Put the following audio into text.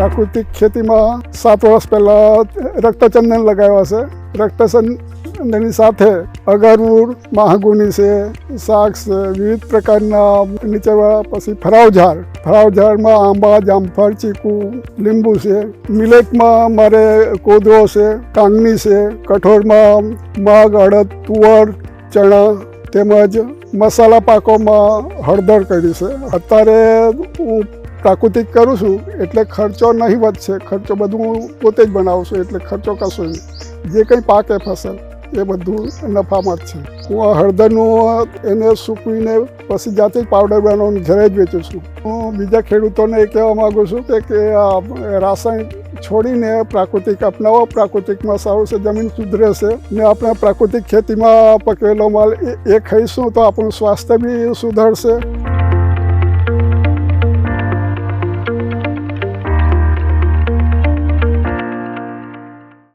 પ્રાકૃતિક ખેતીમાં 7 વર્ષ પહેલાં રક્તચંદન લગાવ્યા છે. રક્તચંદનની સાથે અગરવુડ, મહાગુની છે, શાક છે, વિવિધ પ્રકારના નીચેવાળા, પછી ફરાવઝાડમાં આંબા, જામફળ, ચીકુ, લીંબુ છે. મિલેટમાં મારે કોદરો છે, કાંગની છે. કઠોળમાં મગ, અડદ, તુવર, ચણા તેમજ મસાલા પાકોમાં હળદર કરી છે. અત્યારે હું પ્રાકૃતિક કરું છું એટલે ખર્ચો નહિવત છે. ખર્ચો બધું હું પોતે જ બનાવું છું એટલે ખર્ચો કશો નહીં. જે કંઈ પાકે ફસલ એ બધું નફામાં જ છે. હું હળદરનું એને સૂકવીને પછી જાતે જ પાવડર બનાવીને ઘરે જ વેચું છું. હું બીજા ખેડૂતોને એ કહેવા માગું છું કે આ રાસાયણિક છોડીને પ્રાકૃતિક અપનાવો. પ્રાકૃતિકમાં સારું છે, જમીન સુધરે છે ને આપણે પ્રાકૃતિક ખેતીમાં પકવેલો માલ એ ખાઈશું તો આપણું સ્વાસ્થ્ય બી સુધરશે.